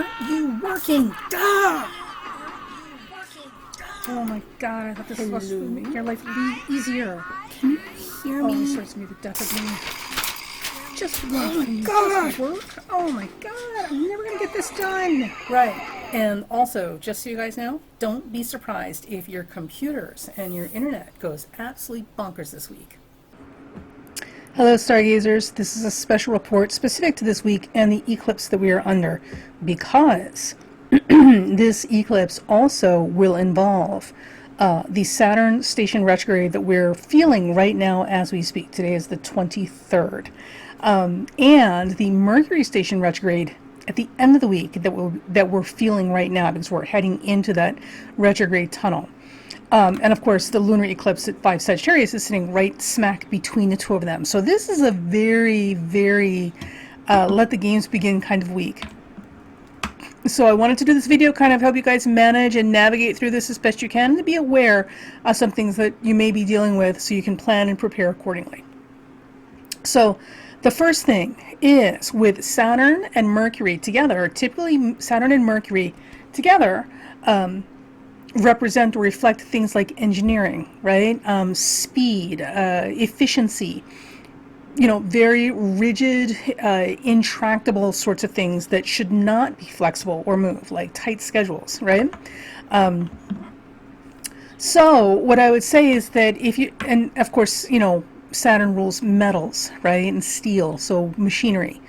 Aren't you working? Duh! Oh my god, I thought this was supposed to make your life easier. Can you hear Oh, me? this hurts me to death of me. Just one my thing God. doesn't work. Oh my god, I'm never gonna get this done. Right. And also, just so you guys know, don't be surprised if your computers and your internet goes absolutely bonkers this week. Hello, stargazers. This is a special report specific to this week and the eclipse that we are under, because this eclipse also will involve the Saturn station retrograde that we're feeling right now as we speak. Today is the 23rd. And the Mercury station retrograde at the end of the week that we're feeling right now, because we're heading into that retrograde tunnel. And of course, the lunar eclipse at 5 Sagittarius is sitting right smack between the two of them. So this is a very, very let the games begin kind of week. So I wanted to do this video, kind of help you guys manage and navigate through this as best you can, to be aware of some things that you may be dealing with so you can plan and prepare accordingly. So the first thing is with Saturn and Mercury together. Typically Saturn and Mercury together represent or reflect things like engineering, right? Speed, efficiency, you know, very rigid, intractable sorts of things that should not be flexible or move, like tight schedules, right? So what I would say is that if you, and of course, you know, Saturn rules metals, right, and steel, so machinery.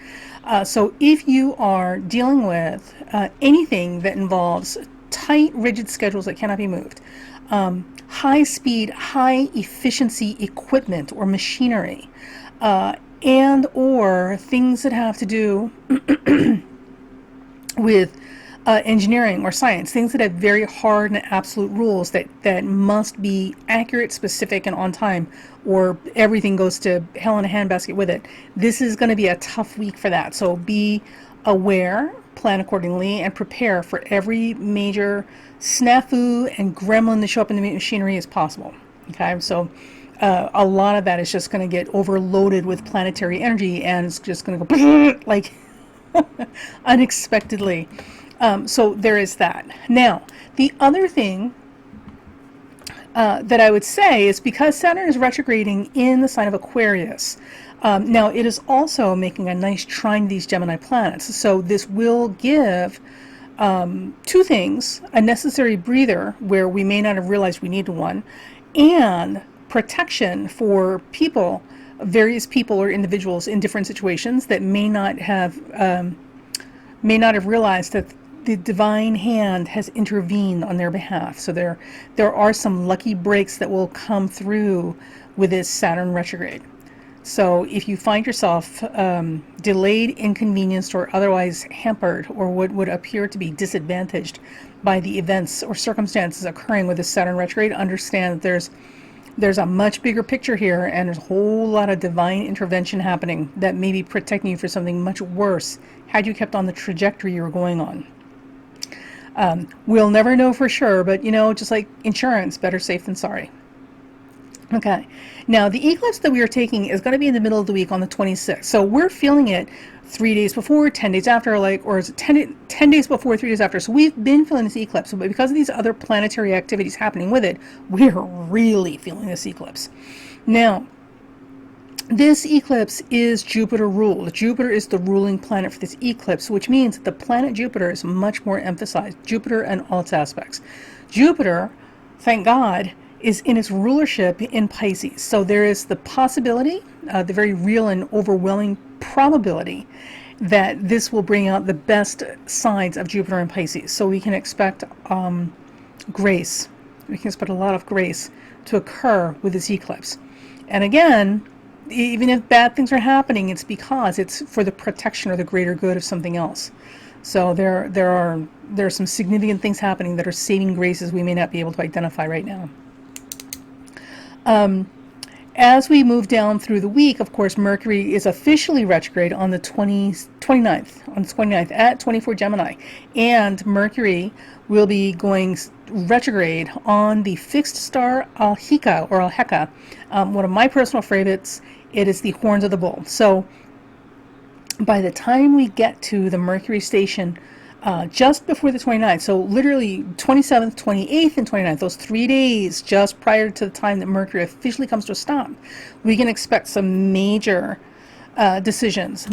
So if you are dealing with anything that involves tight, rigid schedules that cannot be moved, high speed, high efficiency equipment or machinery, and or things that have to do with engineering or science, things that have very hard and absolute rules that must be accurate, specific, and on time, or everything goes to hell in a handbasket with it. This is going to be a tough week for that. So be aware, plan accordingly, and prepare for every major snafu and gremlin to show up in the machinery as possible. Okay, so a lot of that is just going to get overloaded with planetary energy, and it's just going to go like unexpectedly. So there is that. Now, the other thing that I would say is, because Saturn is retrograding in the sign of Aquarius, now it is also making a nice trine to these Gemini planets. So this will give two things: a necessary breather where we may not have realized we needed one, and protection for people, various people or individuals in different situations that may not have realized that the divine hand has intervened on their behalf. So there are some lucky breaks that will come through with this Saturn retrograde. So if you find yourself delayed, inconvenienced, or otherwise hampered, or what would appear to be disadvantaged by the events or circumstances occurring with this Saturn retrograde, understand that there's a much bigger picture here, and there's a whole lot of divine intervention happening that may be protecting you for something much worse had you kept on the trajectory you were going on. We'll never know for sure, but you know, just like insurance, better safe than sorry. Okay, now the eclipse that we are taking is going to be in the middle of the week on the 26th. So we're feeling it 3 days before, 10 days after, like, or is it 10 days before, 3 days after. So we've been feeling this eclipse, but because of these other planetary activities happening with it, we're really feeling this eclipse. Now, this eclipse is Jupiter ruled. Jupiter is the ruling planet for this eclipse, which means that the planet Jupiter is much more emphasized. Jupiter and all its aspects. Jupiter, thank God, is in its rulership in Pisces. So there is the possibility, the very real and overwhelming probability, that this will bring out the best sides of Jupiter and Pisces. So we can expect grace. We can expect a lot of grace to occur with this eclipse. And again, even if bad things are happening, it's because it's for the protection or the greater good of something else. So there are some significant things happening that are saving graces we may not be able to identify right now. As we move down through the week, of course, Mercury is officially retrograde on the 29th at 24 Gemini, and Mercury will be going retrograde on the fixed star Alheka, one of my personal favorites. It is the horns of the bull. So by the time we get to the Mercury station just before the 29th. So literally 27th, 28th, and 29th, those 3 days just prior to the time that Mercury officially comes to a stop, we can expect some major decisions,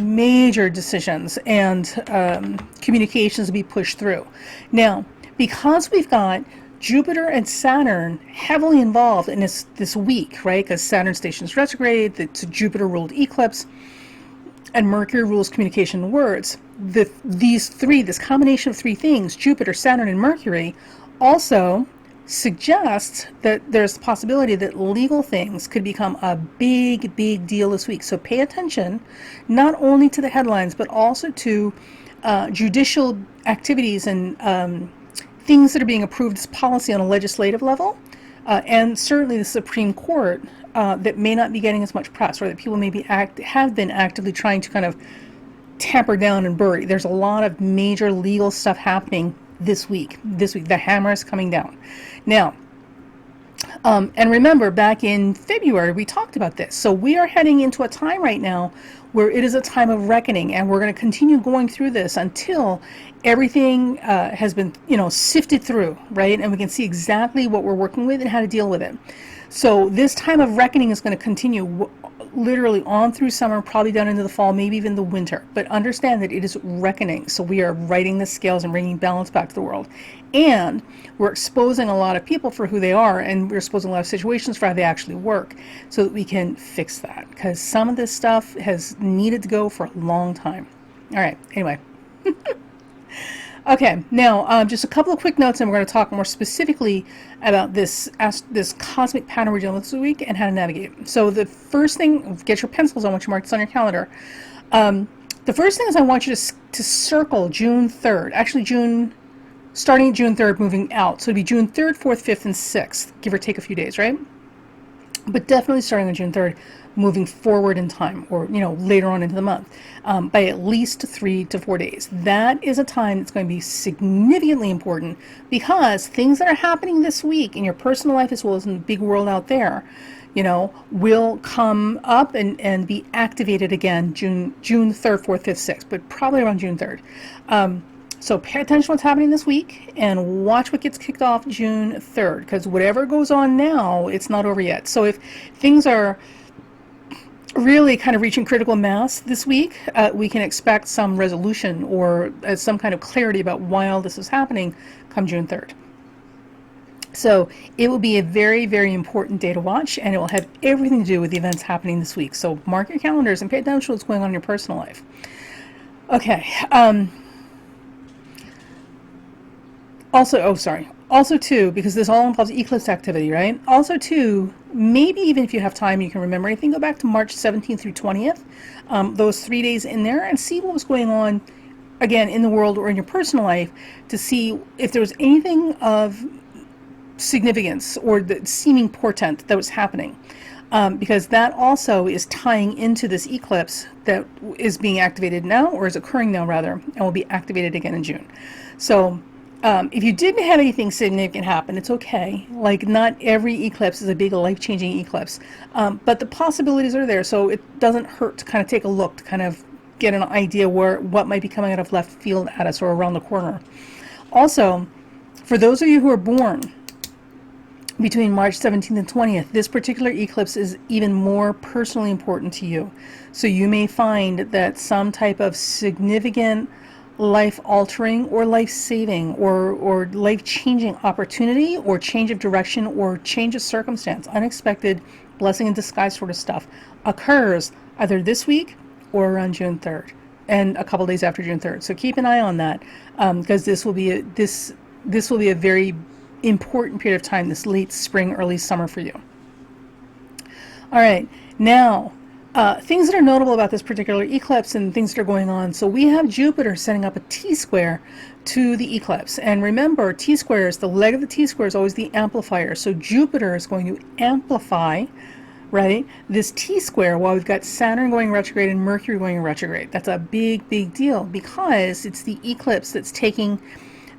and communications to be pushed through. Now, because we've got Jupiter and Saturn heavily involved in this week, right? Because Saturn stations retrograde, it's a Jupiter-ruled eclipse, and Mercury rules communication and words. This combination of three things, Jupiter, Saturn, and Mercury, also suggests that there's the possibility that legal things could become a big, big deal this week. So pay attention not only to the headlines, but also to judicial activities and things that are being approved as policy on a legislative level, and certainly the Supreme Court that may not be getting as much press, or that people have been actively trying to kind of tamper down and bury. There's a lot of major legal stuff happening this week. The hammer is coming down. Now, and remember, back in February, we talked about this. So we are heading into a time right now where it is a time of reckoning, and we're going to continue going through this until everything has been, sifted through, right? And we can see exactly what we're working with and how to deal with it. So this time of reckoning is going to continue literally on through summer, probably down into the fall, maybe even the winter. But understand that it is reckoning. So we are righting the scales and bringing balance back to the world. And we're exposing a lot of people for who they are, and we're exposing a lot of situations for how they actually work, so that we can fix that. Because some of this stuff has needed to go for a long time. All right, anyway. Okay, now just a couple of quick notes, and we're going to talk more specifically about this cosmic pattern we're dealing with this week and how to navigate. So the first thing, get your pencils on, what you mark this on your calendar. The first thing is I want you to circle June 3rd, actually starting June 3rd, moving out. So it'd be June 3rd, 4th, 5th, and 6th, give or take a few days, right? But definitely starting on June 3rd, moving forward in time, or later on into the month, by at least 3 to 4 days. That is a time that's going to be significantly important, because things that are happening this week in your personal life as well as in the big world out there, will come up and be activated again June 3rd, 4th, 5th, 6th, but probably around June 3rd. So pay attention to what's happening this week and watch what gets kicked off June 3rd, because whatever goes on now, it's not over yet. So if things are really kind of reaching critical mass this week, we can expect some resolution or some kind of clarity about why all this is happening come June 3rd. So it will be a very, very important day to watch, and it will have everything to do with the events happening this week. So mark your calendars and pay attention to what's going on in your personal life. Okay. Also, too, because this all involves eclipse activity, right? Also, too, maybe even if you have time, you can remember anything, go back to March 17th through 20th, those 3 days in there, and see what was going on, again, in the world or in your personal life, to see if there was anything of significance or the seeming portent that was happening. Because that also is tying into this eclipse that is being activated now, or is occurring now, rather, and will be activated again in June. So if you didn't have anything significant happen, it's okay. Like, not every eclipse is a big life-changing eclipse, but the possibilities are there, so it doesn't hurt to kind of take a look, to kind of get an idea what might be coming out of left field at us or around the corner. Also, for those of you who are born between March 17th and 20th, this particular eclipse is even more personally important to you. So you may find that some type of significant life-altering or life-saving or life-changing opportunity or change of direction or change of circumstance, unexpected blessing in disguise sort of stuff, occurs either this week or around June 3rd and a couple days after June 3rd. So keep an eye on that, because this will be a very important period of time, this late spring, early summer for you. All right, now things that are notable about this particular eclipse and things that are going on. So we have Jupiter setting up a T-square to the eclipse. And remember, T-squares, the leg of the T-square is always the amplifier. So Jupiter is going to amplify, right, this T-square while we've got Saturn going retrograde and Mercury going retrograde. That's a big, big deal, because it's the eclipse that's taking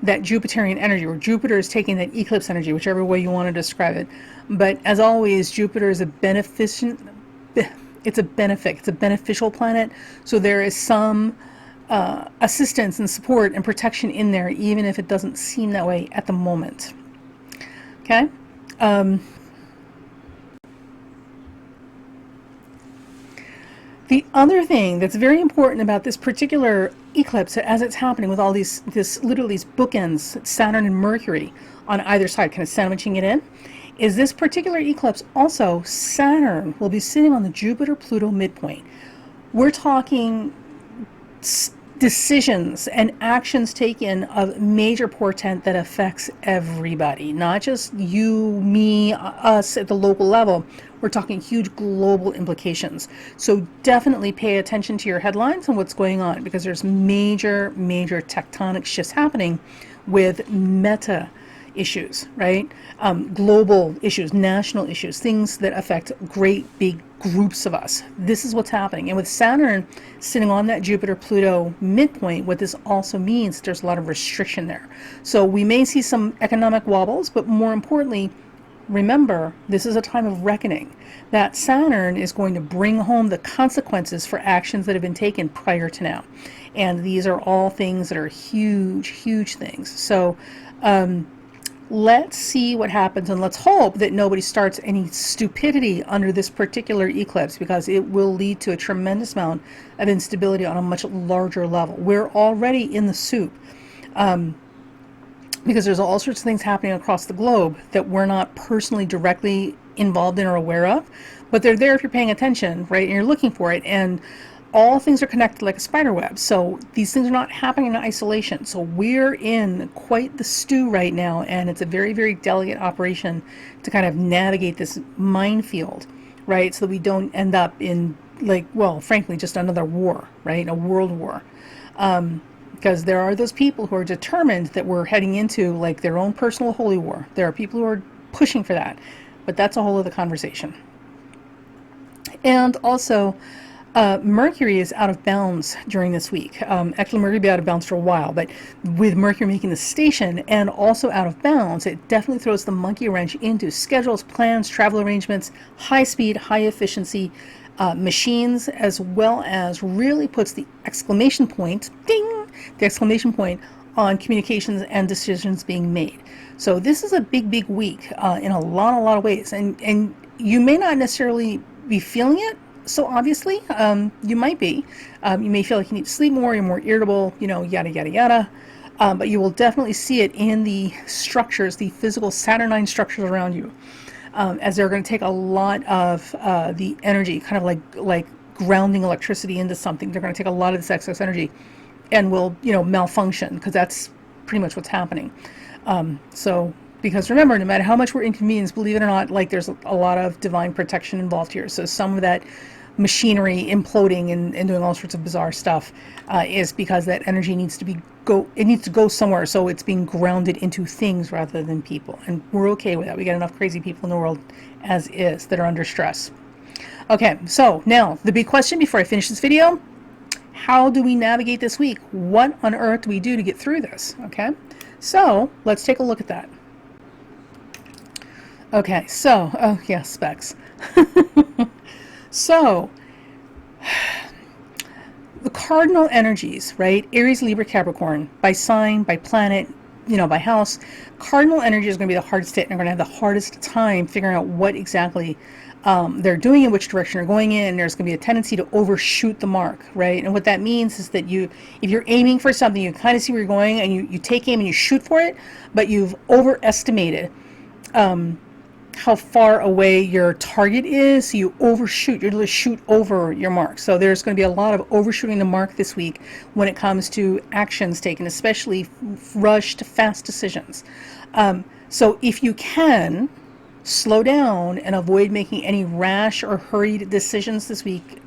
that Jupiterian energy, or Jupiter is taking that eclipse energy, whichever way you want to describe it. But as always, Jupiter is it's a beneficial planet. So there is some assistance and support and protection in there, even if it doesn't seem that way at the moment. Okay? The other thing that's very important about this particular eclipse, as it's happening with all these, literally these bookends, Saturn and Mercury on either side, kind of sandwiching it in, is this particular eclipse also, Saturn will be sitting on the Jupiter-Pluto midpoint. We're talking decisions and actions taken of major portent that affects everybody, not just you, me, us at the local level. We're talking huge global implications. So definitely pay attention to your headlines and what's going on, because there's major tectonic shifts happening with meta issues, right? Global issues, national issues, things that affect great big groups of us. This is what's happening. And with Saturn sitting on that Jupiter-Pluto midpoint, what this also means, there's a lot of restriction there. So we may see some economic wobbles, but more importantly, remember, this is a time of reckoning. That Saturn is going to bring home the consequences for actions that have been taken prior to now. And these are all things that are huge things. So, let's see what happens, and let's hope that nobody starts any stupidity under this particular eclipse, because it will lead to a tremendous amount of instability on a much larger level. We're already in the soup, because there's all sorts of things happening across the globe that we're not personally directly involved in or aware of, but they're there if you're paying attention, right, and you're looking for it. And all things are connected like a spider web. So these things are not happening in isolation. So we're in quite the stew right now, and it's a very delicate operation to kind of navigate this minefield, right? So that we don't end up in, like, well, frankly, just another war, right? A world war. Because there are those people who are determined that we're heading into like their own personal holy war. There are people who are pushing for that, but that's a whole other conversation. And also, Mercury is out of bounds during this week. Actually, Mercury will be out of bounds for a while, but with Mercury making the station and also out of bounds, it definitely throws the monkey wrench into schedules, plans, travel arrangements, high speed, high efficiency machines, as well as really puts the exclamation point, ding, the exclamation point on communications and decisions being made. So this is a big week in a lot of ways, and you may not necessarily be feeling it. So obviously, you might be. You may feel like you need to sleep more, you're more irritable, you know, yada. But you will definitely see it in the structures, the physical Saturnine structures around you, as they're going to take a lot of the energy, kind of like grounding electricity into something. They're going to take a lot of this excess energy and will, you know, malfunction, because that's pretty much what's happening. Because remember, no matter how much we're inconvenienced, believe it or not, like there's a lot of divine protection involved here. So some of that machinery imploding and doing all sorts of bizarre stuff is because that energy needs to go somewhere. So it's being grounded into things rather than people. And we're okay with that. We got enough crazy people in the world as is that are under stress. Okay, so now the big question before I finish this video, how do we navigate this week? What on earth do we do to get through this? Okay, so let's take a look at that. Okay, so, oh yeah, specs. So, the cardinal energies, right? Aries, Libra, Capricorn, by sign, by planet, you know, by house. Cardinal energy is going to be the hardest hit, and they're going to have the hardest time figuring out what exactly they're doing and which direction they're going in. And there's going to be a tendency to overshoot the mark, right? And what that means is that if you're aiming for something, you kind of see where you're going, and you take aim and you shoot for it, but you've overestimated how far away your target is, so you overshoot, you literally shoot over your mark. So there's going to be a lot of overshooting the mark this week when it comes to actions taken, especially rushed, fast decisions. So if you can, slow down and avoid making any rash or hurried decisions this week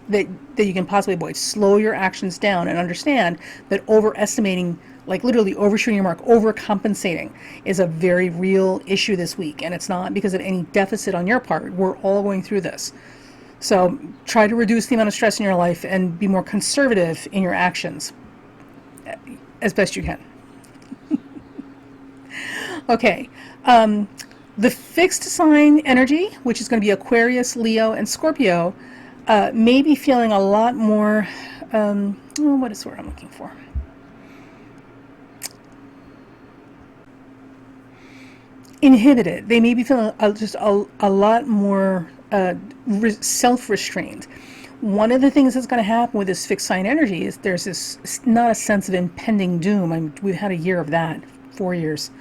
that you can possibly avoid. Slow your actions down and understand that overestimating, like literally overshooting your mark, overcompensating, is a very real issue this week. And it's not because of any deficit on your part. We're all going through this. So try to reduce the amount of stress in your life and be more conservative in your actions as best you can. Okay. The fixed sign energy, which is going to be Aquarius, Leo, and Scorpio, may be feeling a lot more oh, what is the word I'm looking for? Inhibited. They may be feeling just a lot more self-restrained. One of the things that's going to happen with this fixed sign energy is there's this, not a sense of impending doom. We've had a year of that, 4 years.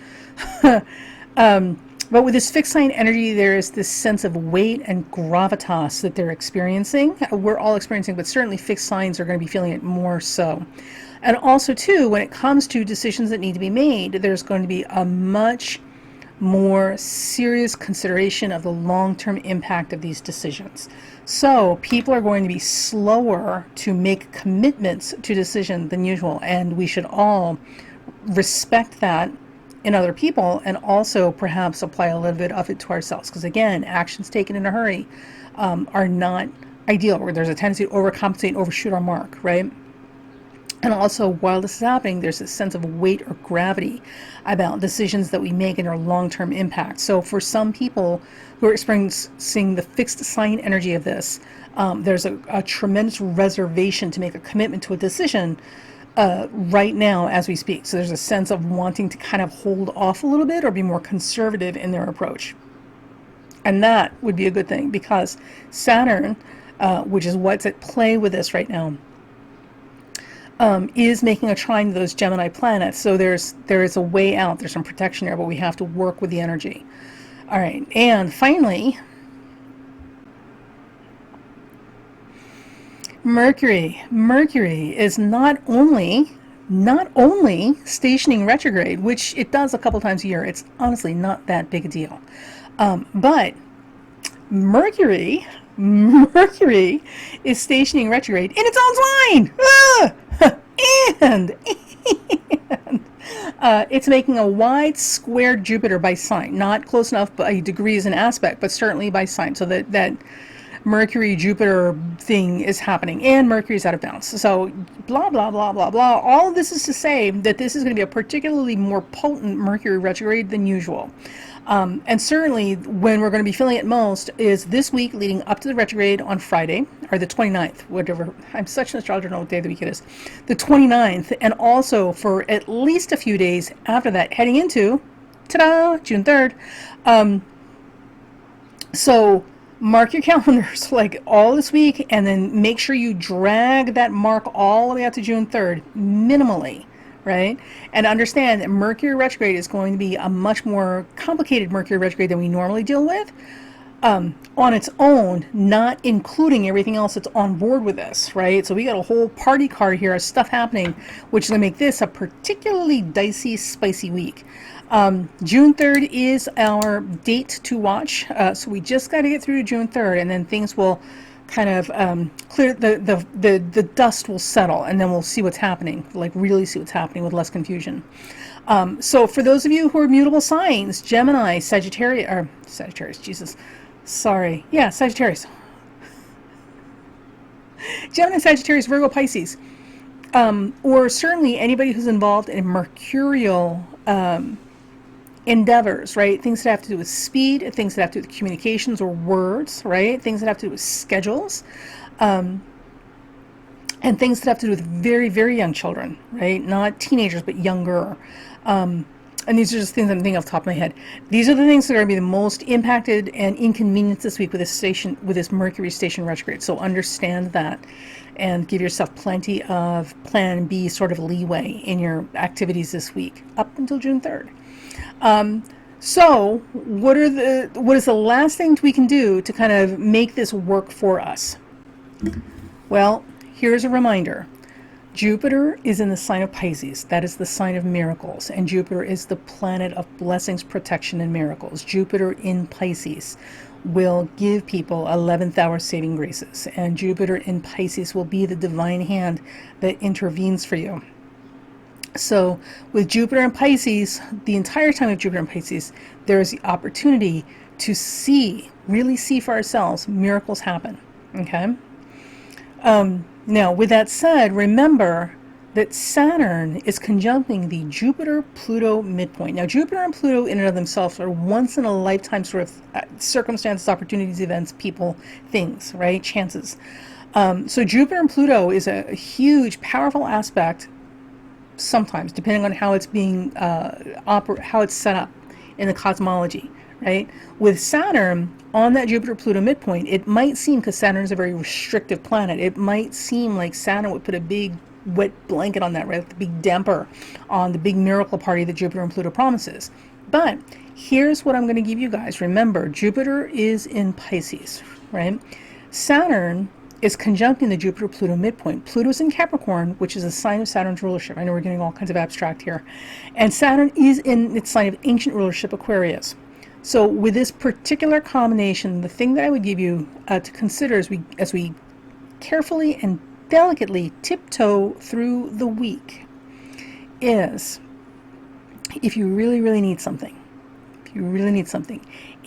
But with this fixed sign energy, there is this sense of weight and gravitas that they're experiencing. We're all experiencing, but certainly fixed signs are going to be feeling it more so. And also, too, when it comes to decisions that need to be made, there's going to be a much more serious consideration of the long-term impact of these decisions. So people are going to be slower to make commitments to decision than usual, and we should all respect that in other people and also perhaps apply a little bit of it to ourselves, because again, actions taken in a hurry are not ideal, where there's a tendency to overcompensate and overshoot our mark, right? And also, while this is happening, there's a sense of weight or gravity about decisions that we make and their long-term impact. So for some people who are experiencing the fixed sign energy of this, there's a tremendous reservation to make a commitment to a decision right now as we speak. So there's a sense of wanting to kind of hold off a little bit or be more conservative in their approach. And that would be a good thing, because Saturn, which is what's at play with this right now, is making a trine to those Gemini planets. So there is a way out. There's some protection there, but we have to work with the energy. All right. And finally, Mercury. Mercury is not only stationing retrograde, which it does a couple times a year. It's honestly not that big a deal. But Mercury is stationing retrograde in its own sign. And it's making a wide square Jupiter by sign, not close enough by degrees and aspect, but certainly by sign. So that Mercury-Jupiter thing is happening, and Mercury's out of balance. So blah, blah, blah, blah, blah. All of this is to say that this is going to be a particularly more potent Mercury retrograde than usual. And certainly when we're going to be feeling it most is this week leading up to the retrograde on Friday, or the 29th, whatever. I'm such an astrologer, I don't know what day of the week it is. The 29th, and also for at least a few days after that, heading into, ta-da, June 3rd. So mark your calendars like all this week, and then make sure you drag that mark all the way out to June 3rd, minimally. Right? And understand that Mercury retrograde is going to be a much more complicated Mercury retrograde than we normally deal with on its own, not including everything else that's on board with this, right? So we got a whole party card here of stuff happening, which is going to make this a particularly dicey, spicy week. June 3rd is our date to watch, so we just got to get through to June 3rd, and then things will kind of clear, the dust will settle, and then we'll see what's happening, like really see what's happening with less confusion. So for those of you who are mutable signs, Gemini, Sagittarius, Jesus, sorry, yeah, Sagittarius, Gemini, Sagittarius, Virgo, Pisces, or certainly anybody who's involved in mercurial endeavors, right? Things that have to do with speed, things that have to do with communications or words, right? Things that have to do with schedules, and things that have to do with very, very young children, right? Not teenagers, but younger. And these are just things I'm thinking off the top of my head. These are the things that are going to be the most impacted and inconvenienced this week with this Mercury station retrograde. So understand that and give yourself plenty of plan B sort of leeway in your activities this week up until June 3rd. So what is the last thing we can do to kind of make this work for us? Well, here's a reminder. Jupiter is in the sign of Pisces. That is the sign of miracles. And Jupiter is the planet of blessings, protection, and miracles. Jupiter in Pisces will give people 11th hour saving graces. And Jupiter in Pisces will be the divine hand that intervenes for you. So with Jupiter and Pisces, the entire time of Jupiter and Pisces, there is the opportunity to really see for ourselves miracles happen. Okay? Now, with that said, remember that Saturn is conjuncting the Jupiter-Pluto midpoint. Now, Jupiter and Pluto in and of themselves are once-in-a-lifetime sort of circumstances, opportunities, events, people, things, right? Chances. So Jupiter and Pluto is a huge, powerful aspect sometimes, depending on how it's being, how it's set up in the cosmology, right? With Saturn on that Jupiter-Pluto midpoint, it might seem, because Saturn is a very restrictive planet, it might seem like Saturn would put a big wet blanket on that, right? The big damper on the big miracle party that Jupiter and Pluto promises. But here's what I'm going to give you guys. Remember, Jupiter is in Pisces, right? Saturn is conjuncting the Jupiter-Pluto midpoint. Pluto's in Capricorn, which is a sign of Saturn's rulership. I know we're getting all kinds of abstract here. And Saturn is in its sign of ancient rulership, Aquarius. So with this particular combination, the thing that I would give you to consider as we carefully and delicately tiptoe through the week is, if you really, really need something,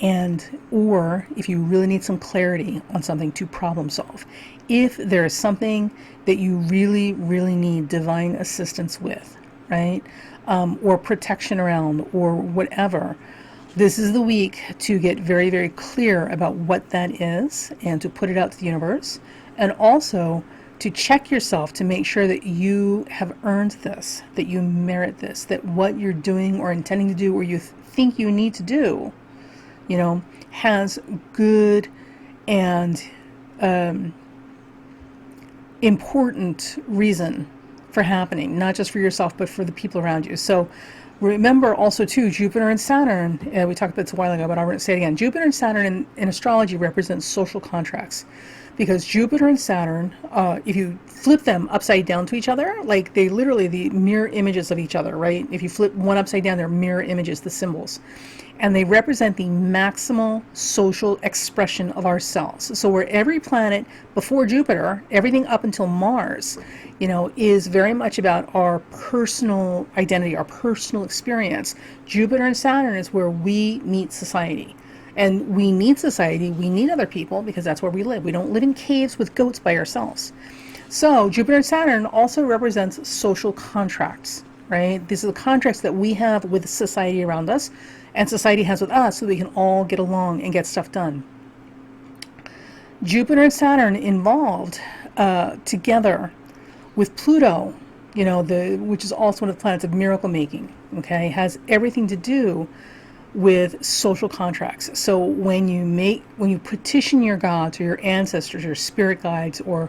and or if you really need some clarity on something to problem solve, if there is something that you really, really need divine assistance with, right, or protection around, or whatever, this is the week to get very, very clear about what that is and to put it out to the universe, and also to check yourself to make sure that you have earned this, that you merit this, that what you're doing or intending to do or you think you need to do, you know, has good and important reason for happening, not just for yourself, but for the people around you. So remember also too, Jupiter and Saturn, we talked about this a while ago, but I'll say it again. Jupiter and Saturn in astrology represent social contracts, because Jupiter and Saturn, if you flip them upside down to each other, like they literally the mirror images of each other, right? If you flip one upside down, they're mirror images, the symbols. And they represent the maximal social expression of ourselves. So where every planet before Jupiter, everything up until Mars, you know, is very much about our personal identity, our personal experience. Jupiter and Saturn is where we meet society. And we need society, we need other people, because that's where we live. We don't live in caves with goats by ourselves. So Jupiter and Saturn also represents social contracts, right? These are the contracts that we have with society around us, and society has with us, so we can all get along and get stuff done. Jupiter and Saturn involved together with Pluto, you know, which is also one of the planets of miracle making, okay, has everything to do with social contracts. So when you petition your gods or your ancestors or spirit guides or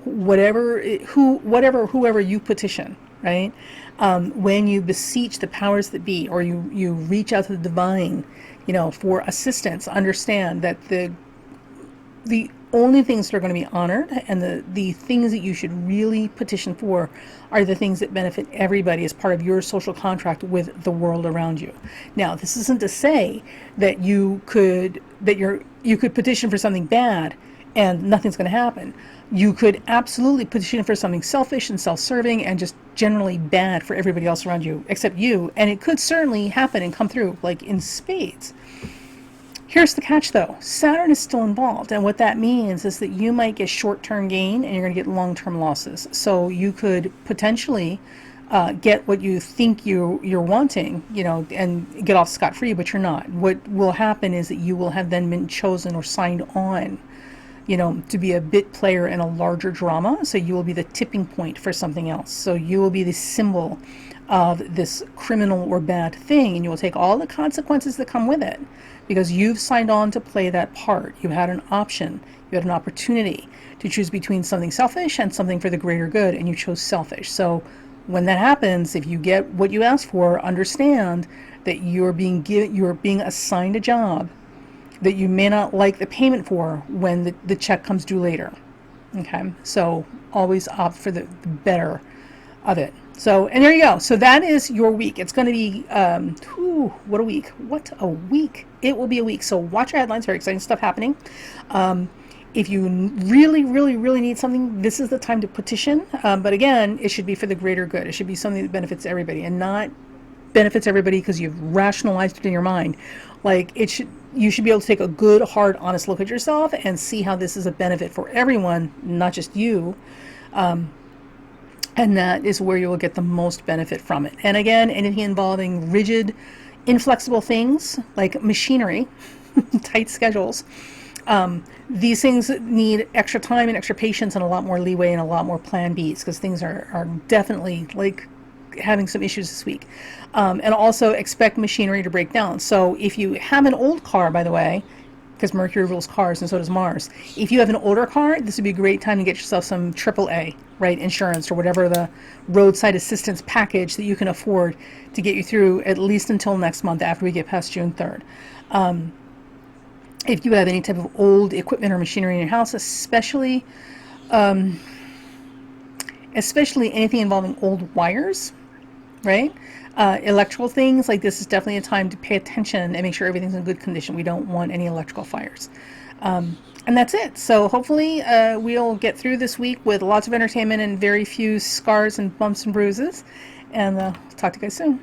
whoever you petition, right? When you beseech the powers that be, or you reach out to the divine, you know, for assistance, understand that the only things that are going to be honored and the things that you should really petition for are the things that benefit everybody as part of your social contract with the world around you. Now, this isn't to say that you could petition for something bad and nothing's going to happen. You could absolutely petition for something selfish and self-serving and just generally bad for everybody else around you except you, and it could certainly happen and come through like in spades. Here's the catch though, Saturn is still involved, and what that means is that you might get short-term gain and you're going to get long-term losses. So you could potentially get what you think you're wanting, you know, and get off scot-free, but you're not. What will happen is that you will have then been chosen or signed on, you know, to be a bit player in a larger drama. So you will be the tipping point for something else. So you will be the symbol of this criminal or bad thing, and you will take all the consequences that come with it because you've signed on to play that part. You had an option, you had an opportunity to choose between something selfish and something for the greater good, and you chose selfish. So when that happens, if you get what you asked for, understand that you're being assigned a job that you may not like the payment for when the check comes due later. Okay, so always opt for the better of it. So, and there you go. So that is your week. It's going to be, what a week. What a week. It will be a week. So watch your headlines. Very exciting stuff happening. If you really, really, really need something, this is the time to petition. But again, it should be for the greater good. It should be something that benefits everybody and not benefits everybody because you've rationalized it in your mind. Like you should be able to take a good, hard, honest look at yourself and see how this is a benefit for everyone, not just you. And that is where you will get the most benefit from it. And again, anything involving rigid, inflexible things like machinery, tight schedules, These things need extra time and extra patience and a lot more leeway and a lot more plan Bs, because things are definitely like having some issues this week. And also expect machinery to break down. So if you have an old car, by the way, because Mercury rules cars and so does Mars, if you have an older car, this would be a great time to get yourself some AAA, right, insurance or whatever the roadside assistance package that you can afford to get you through at least until next month after we get past June 3rd. If you have any type of old equipment or machinery in your house, especially anything involving old wires, right? Electrical things, like this is definitely a time to pay attention and make sure everything's in good condition. We don't want any electrical fires. And that's it. So hopefully we'll get through this week with lots of entertainment and very few scars and bumps and bruises. And talk to you guys soon.